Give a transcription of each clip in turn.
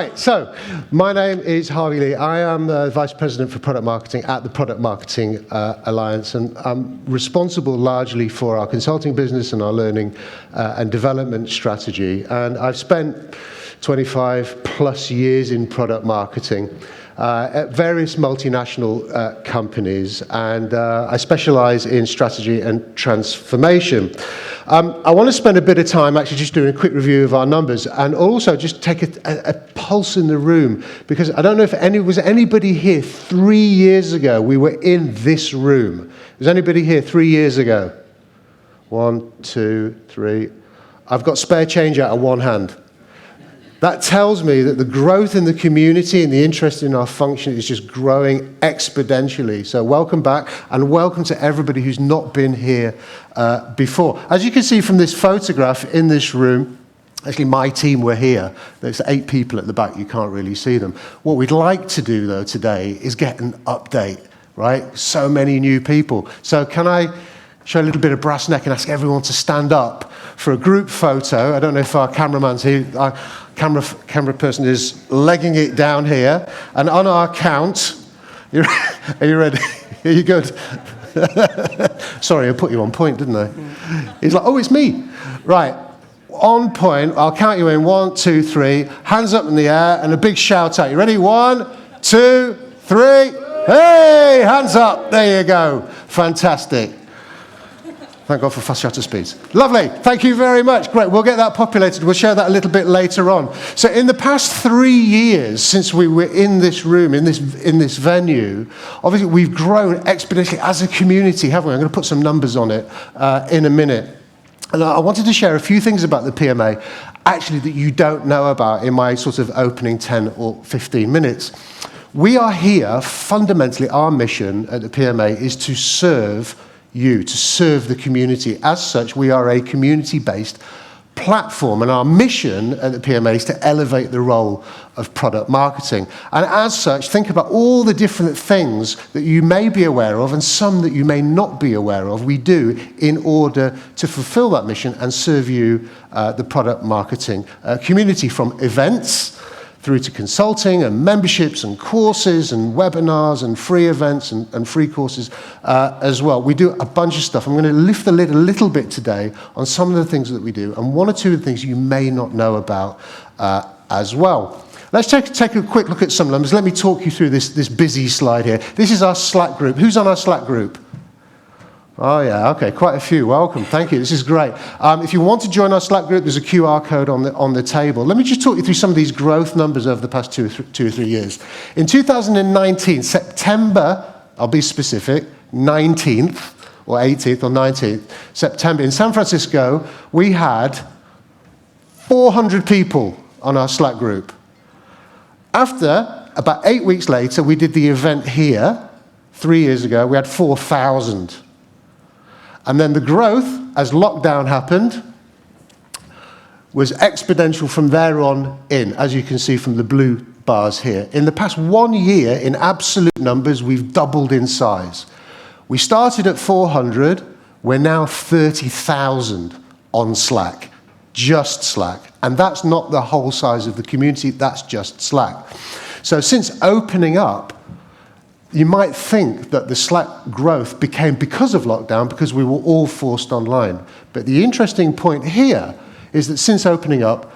Right, so my name is Harvey Lee. I am the Vice President for Product Marketing at the Product Marketing Alliance, and I'm responsible largely for our consulting business and our learning and development strategy. And I've spent 25 plus years in product marketing at various multinational companies, and I specialize in strategy and transformation. I want to spend a bit of time actually just doing a quick review of our numbers and also just take a pulse in the room, because I don't know if was anybody here 3 years ago. We were in this room. Was anybody here 3 years ago? 1, 2, 3. I've got spare change out of one hand. That tells me that the growth in the community and the interest in our function is just growing exponentially. So welcome back, and welcome to everybody who's not been here before. As you can see from this photograph in this room, actually my team were here. There's 8 people at the back, you can't really see them. What we'd like to do though today is get an update, right? So many new people. So can I show a little bit of brass neck and ask everyone to stand up for a group photo? I don't know if our cameraman's here. Our camera person is legging it down here. And on our count, are you ready? Are you good? Sorry, I put you on point, didn't I? He's like, oh, it's me. Right, on point. I'll count you in. 1, 2, 3. Hands up in the air and a big shout out. You ready? 1, 2, 3. Hey, hands up. There you go. Fantastic. Thank God for fast shutter speeds. Lovely. Thank you very much. Great. We'll get that populated. We'll share that a little bit later on. So in the past 3 years since we were in this room, in this venue, obviously we've grown exponentially as a community, haven't we? I'm going to put some numbers on it in a minute. And I wanted to share a few things about the PMA, actually, that you don't know about in my sort of opening 10 or 15 minutes. We are here, fundamentally, our mission at the PMA is to serve you, to serve the community. As such, we are a community-based platform, and our mission at the PMA is to elevate the role of product marketing. And as such, think about all the different things that you may be aware of and some that you may not be aware of. We do in order to fulfill that mission and serve you, the product marketing community, from events through to consulting and memberships and courses and webinars and free events and free courses as well. We do a bunch of stuff. I'm going to lift the lid a little bit today on some of the things that we do, and 1 or 2 of the things you may not know about as well. Let's take a quick look at some numbers. Let me talk you through this busy slide here. This is our Slack group. Who's on our Slack group? Oh yeah, okay, quite a few. Welcome, thank you. This is great. If you want to join our Slack group, there's a QR code on the table. Let me just talk you through some of these growth numbers over the past 2 or 3 years. In 2019, September, I'll be specific, 19th or 18th or 19th September, in San Francisco, we had 400 people on our Slack group. After, about 8 weeks later, we did the event here. 3 years ago, we had 4,000. And then the growth, as lockdown happened, was exponential from there on in, as you can see from the blue bars here. In the past 1 year, in absolute numbers, we've doubled in size. We started at 400, we're now 30,000 on Slack, just Slack. And that's not the whole size of the community, that's just Slack. So since opening up, you might think that the Slack growth became because of lockdown, because we were all forced online. But the interesting point here is that since opening up,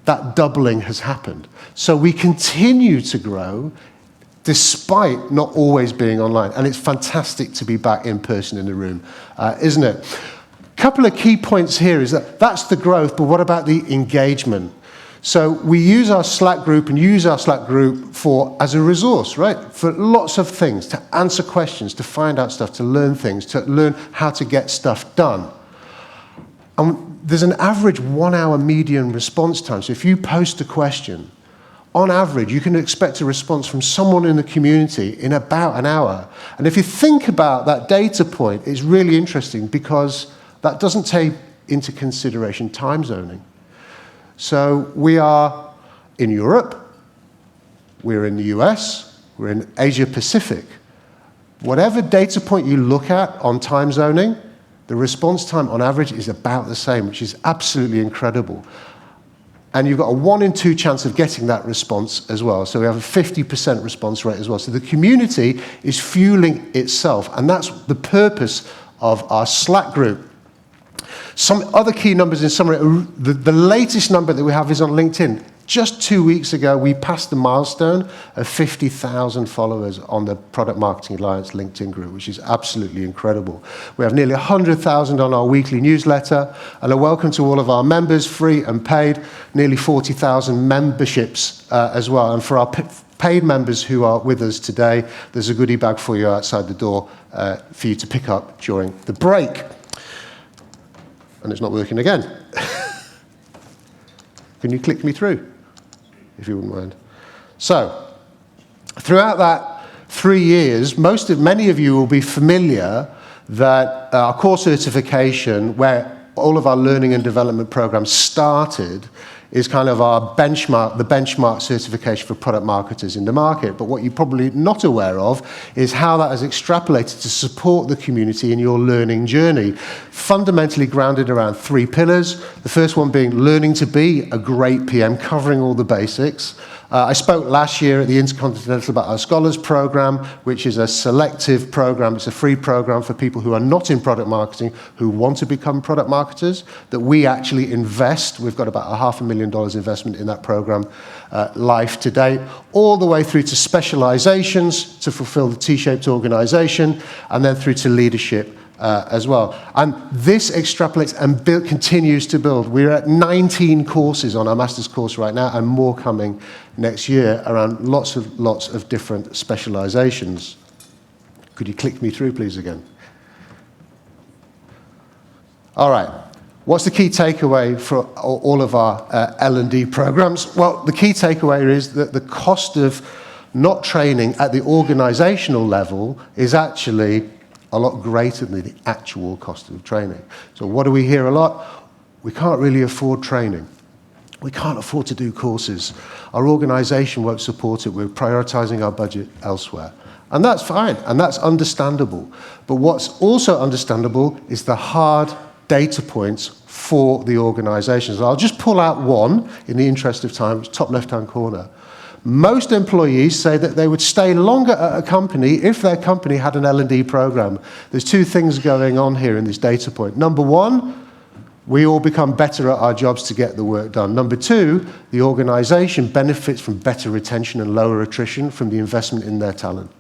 that doubling has happened. So we continue to grow despite not always being online. And it's fantastic to be back in person in the room, isn't it? A couple of key points here is that that's the growth, but what about the engagement? So we use our Slack group as a resource, right? For lots of things, to answer questions, to find out stuff, to learn things, to learn how to get stuff done. And there's an average 1 hour median response time. So if you post a question, on average, you can expect a response from someone in the community in about an hour. And if you think about that data point, it's really interesting because that doesn't take into consideration time zoning. So we are in Europe, we're in the US, we're in Asia Pacific. Whatever data point you look at on time zoning, the response time on average is about the same, which is absolutely incredible. and you've got a 1 in 2 chance of getting that response as well. So we have a 50% response rate as well. So the community is fueling itself, and that's the purpose of our Slack group. Some other key numbers in summary, the latest number that we have is on LinkedIn. Just 2 weeks ago, we passed the milestone of 50,000 followers on the Product Marketing Alliance LinkedIn group, which is absolutely incredible. We have nearly 100,000 on our weekly newsletter, and a welcome to all of our members, free and paid, nearly 40,000 memberships as well. And for our paid members who are with us today, there's a goodie bag for you outside the door for you to pick up during the break. And it's not working again. Can you click me through, if you wouldn't mind? So, throughout that 3 years, many of you will be familiar that our core certification, where all of our learning and development programs started, is kind of our benchmark, the benchmark certification for product marketers in the market. But what you're probably not aware of is how that has extrapolated to support the community in your learning journey. Fundamentally grounded around 3 pillars. The first one being learning to be a great PM, covering all the basics. I spoke last year at the Intercontinental about our Scholars Program, which is a selective program. It's a free program for people who are not in product marketing, who want to become product marketers, that we actually invest. We've got about $500,000 investment in that program live to date, all the way through to specializations to fulfill the T-shaped organization, and then through to leadership as well. And this extrapolates and continues to build. We're at 19 courses on our master's course right now, and more coming next year around lots of different specializations. Could you click me through, please, again? All right. What's the key takeaway for all of our L&D programs? Well, the key takeaway is that the cost of not training at the organizational level is actually a lot greater than the actual cost of training. So what do we hear a lot? We can't really afford training. We can't afford to do courses. Our organization won't support it. We're prioritizing our budget elsewhere. And that's fine, and that's understandable. But what's also understandable is the hard data points for the organizations. I'll just pull out one in the interest of time, it's top left-hand corner. Most employees say that they would stay longer at a company if their company had an L&D program. There's 2 things going on here in this data point. Number 1, we all become better at our jobs to get the work done. Number 2, the organization benefits from better retention and lower attrition from the investment in their talent.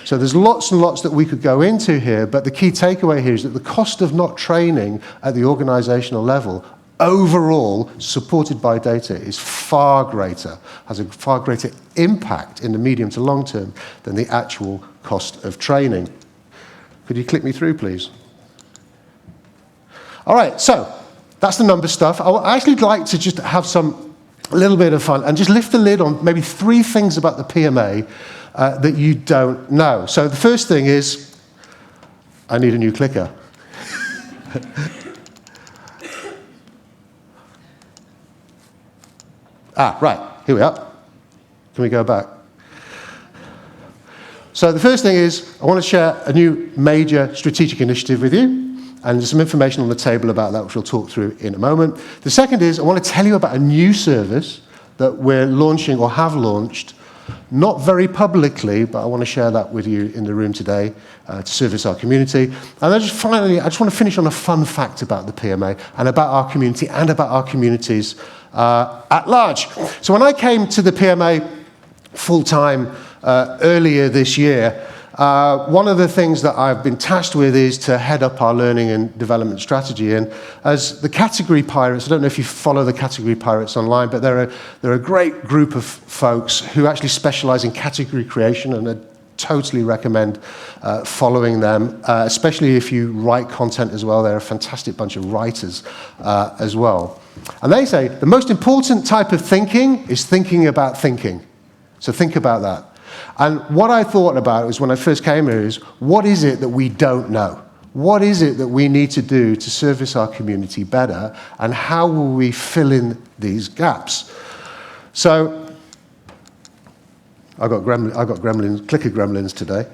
So there's lots and lots that we could go into here, but the key takeaway here is that the cost of not training at the organizational level overall, supported by data, is far greater, has a far greater impact in the medium to long term than the actual cost of training. Could you click me through, please? All right, so that's the number stuff. I actually like to just have a little bit of fun and just lift the lid on maybe 3 things about the PMA that you don't know. So the first thing is, I need a new clicker. Right, here we are. Can we go back? So the first thing is, I want to share a new major strategic initiative with you, and there's some information on the table about that, which we'll talk through in a moment. The second is, I want to tell you about a new service that we're launching or have launched, not very publicly, but I want to share that with you in the room today to service our community. And then just finally, I just want to finish on a fun fact about the PMA and about our community and about our communities at large. So when I came to the PMA full-time earlier this year, one of the things that I've been tasked with is to head up our learning and development strategy. And as the category pirates, I don't know if you follow the category pirates online, but they're a great group of folks who actually specialize in category creation, and I totally recommend following them, especially if you write content as well. They're a fantastic bunch of writers as well. And they say the most important type of thinking is thinking about thinking. So think about that. And what I thought about was when I first came here is, what is it that we don't know? What is it that we need to do to service our community better? And how will we fill in these gaps? So I got clicker gremlins today.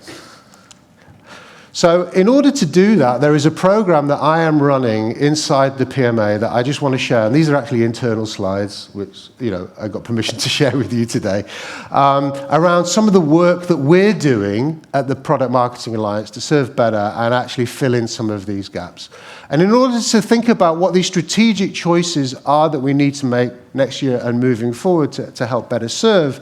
So in order to do that, there is a program that I am running inside the PMA that I just want to share. And these are actually internal slides, which I got permission to share with you today, around some of the work that we're doing at the Product Marketing Alliance to serve better and actually fill in some of these gaps. And in order to think about what these strategic choices are that we need to make next year and moving forward to help better serve,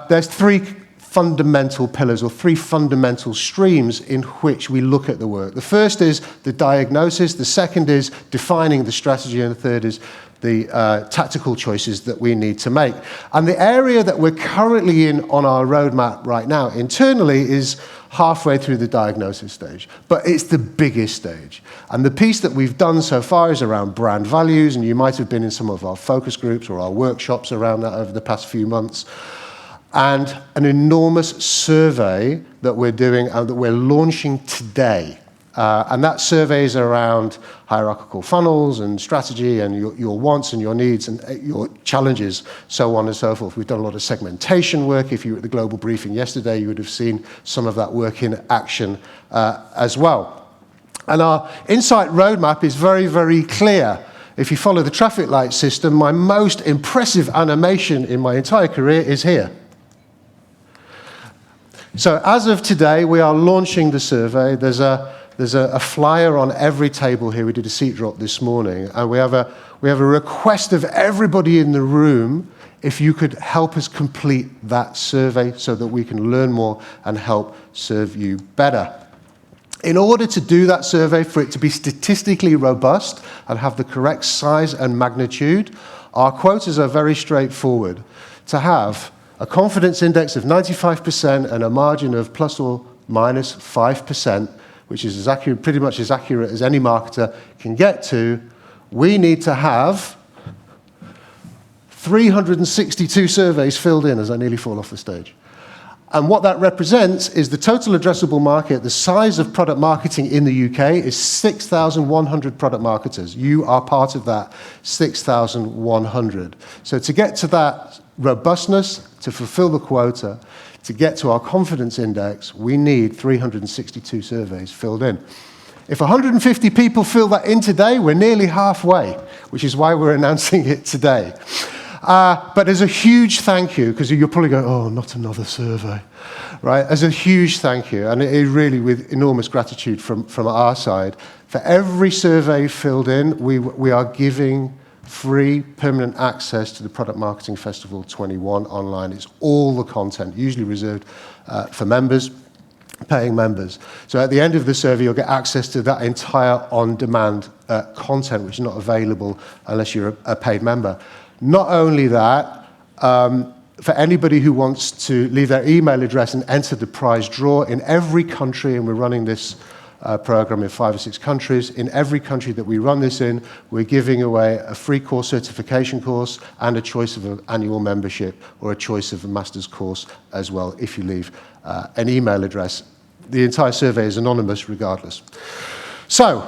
there's three fundamental pillars or three fundamental streams in which we look at the work. The first is the diagnosis, the second is defining the strategy, and the third is the tactical choices that we need to make. And the area that we're currently in on our roadmap right now internally is halfway through the diagnosis stage, but it's the biggest stage. And the piece that we've done so far is around brand values, and you might have been in some of our focus groups or our workshops around that over the past few months. And an enormous survey that we're doing and that we're launching today. And that survey is around hierarchical funnels and strategy and your wants and your needs and your challenges, so on and so forth. We've done a lot of segmentation work. If you were at the global briefing yesterday, you would have seen some of that work in action as well. And our Insight roadmap is very, very clear. If you follow the traffic light system, my most impressive animation in my entire career is here. So as of today, we are launching the survey. There's a flyer on every table here. We did a seat drop this morning, and we have a request of everybody in the room if you could help us complete that survey so that we can learn more and help serve you better. In order to do that survey, for it to be statistically robust and have the correct size and magnitude, our quotas are very straightforward. To have a confidence index of 95% and a margin of plus or minus 5%, which is as accurate, pretty much as accurate as any marketer can get to, we need to have 362 surveys filled in as I nearly fall off the stage. And what that represents is the total addressable market. The size of product marketing in the UK is 6,100 product marketers. You are part of that 6,100. So to get to that robustness, to fulfill the quota, to get to our confidence index, we need 362 surveys filled in. If 150 people fill that in today, we're nearly halfway, which is why we're announcing it today. But there's a huge thank you, because you're probably going, oh, not another survey, right? There's a huge thank you, and it is really with enormous gratitude from our side. For every survey filled in, we are giving free permanent access to the Product Marketing Festival 21 online. It's all the content, usually reserved for members, paying members. So at the end of the survey, you'll get access to that entire on-demand content, which is not available unless you're a paid member. Not only that, for anybody who wants to leave their email address and enter the prize draw in every country, and we're running this program in 5 or 6 countries. In every country that we run this in, we're giving away a free course certification course and a choice of an annual membership or a choice of a master's course as well, if you leave an email address. The entire survey is anonymous regardless. So,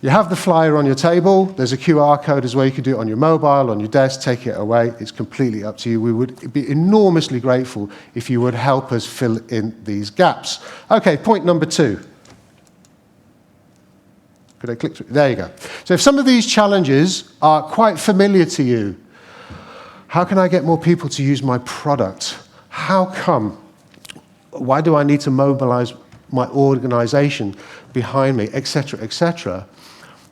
you have the flyer on your table. There's a QR code as well. You can do it on your mobile, on your desk, take it away. It's completely up to you. We would be enormously grateful if you would help us fill in these gaps. Okay, point number 2. Could I click through? There you go. So if some of these challenges are quite familiar to you, how can I get more people to use my product? How come? Why do I need to mobilize my organization behind me, etc., etc.?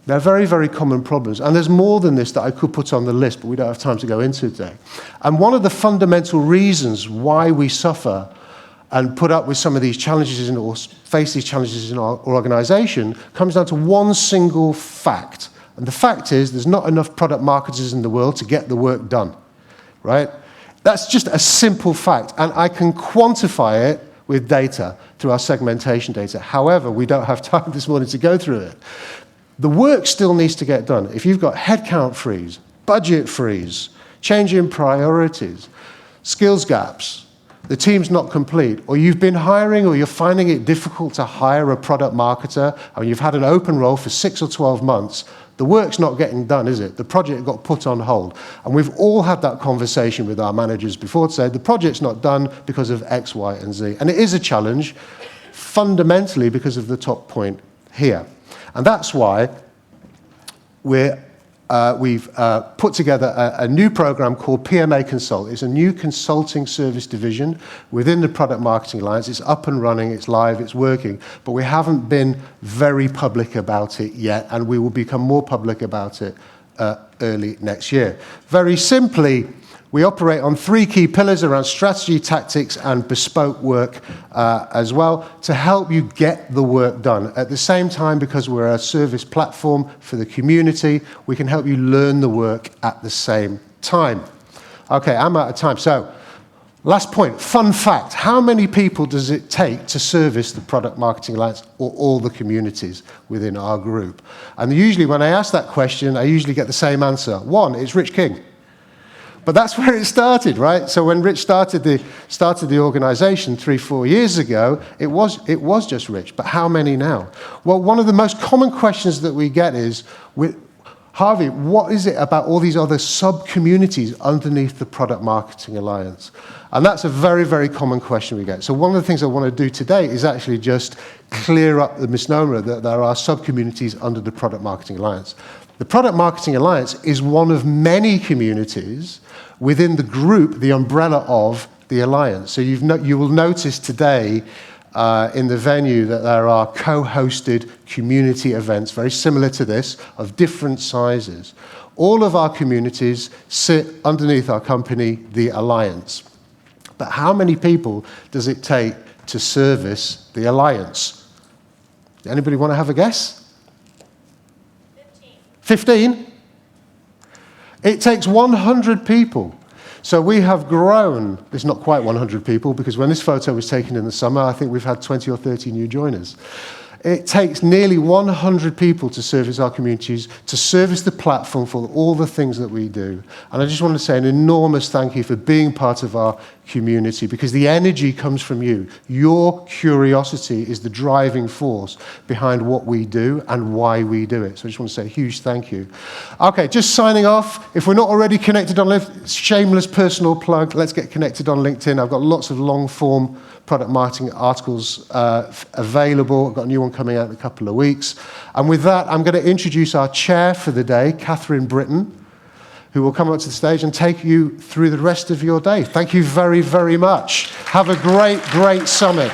They're very, very common problems. And there's more than this that I could put on the list, but we don't have time to go into today. And one of the fundamental reasons why we suffer and put up with some of these challenges or face these challenges in our organization comes down to one single fact. And the fact is there's not enough product marketers in the world to get the work done, right? That's just a simple fact. And I can quantify it with data through our segmentation data. However, we don't have time this morning to go through it. The work still needs to get done. If you've got headcount freeze, budget freeze, change in priorities, skills gaps, the team's not complete, or you've been hiring or you're finding it difficult to hire a product marketer, and you've had an open role for 6 or 12 months, the work's not getting done, is it? The project got put on hold. And we've all had that conversation with our managers before to say the project's not done because of X, Y, and Z. And it is a challenge, fundamentally because of the top point here. And that's why we've put together a new program called PMA Consult. It's a new consulting service division within the Product Marketing Alliance. It's up and running, it's live, it's working, but we haven't been very public about it yet, and we will become more public about it early next year. Very simply, we operate on 3 key pillars around strategy, tactics, and bespoke work as well to help you get the work done. At the same time, because we're a service platform for the community, we can help you learn the work at the same time. Okay, I'm out of time. So, last point, fun fact. How many people does it take to service the Product Marketing Alliance or all the communities within our group? And usually when I ask that question, I usually get the same answer. 1, it's Rich King. But that's where it started, right? So when Rich started the organization 3-4 years ago, it was just Rich. But how many now? Well, one of the most common questions that we get is, Harvey, what is it about all these other sub-communities underneath the Product Marketing Alliance? And that's a very, very common question we get. So one of the things I want to do today is actually just clear up the misnomer that there are sub-communities under the Product Marketing Alliance. The Product Marketing Alliance is one of many communities within the group, the umbrella of the Alliance. So you will notice today in the venue that there are co-hosted community events, very similar to this, of different sizes. All of our communities sit underneath our company, the Alliance. But how many people does it take to service the Alliance? Anybody want to have a guess? 15? It takes 100 people. So we have grown. It's not quite 100 people, because when this photo was taken in the summer, I think we've had 20 or 30 new joiners. It takes nearly 100 people to service our communities, to service the platform for all the things that we do. And I just want to say an enormous thank you for being part of our community, because the energy comes from you. Your curiosity is the driving force behind what we do and why we do it. So I just want to say a huge thank you. Okay, just signing off. If we're not already connected on LinkedIn, shameless personal plug, let's get connected on LinkedIn. I've got lots of long-form product marketing articles available. I've got a new one coming out in a couple of weeks. And with that, I'm going to introduce our chair for the day, Catherine Britton, who will come up to the stage and take you through the rest of your day. Thank you very, very much. Have a great, great summit.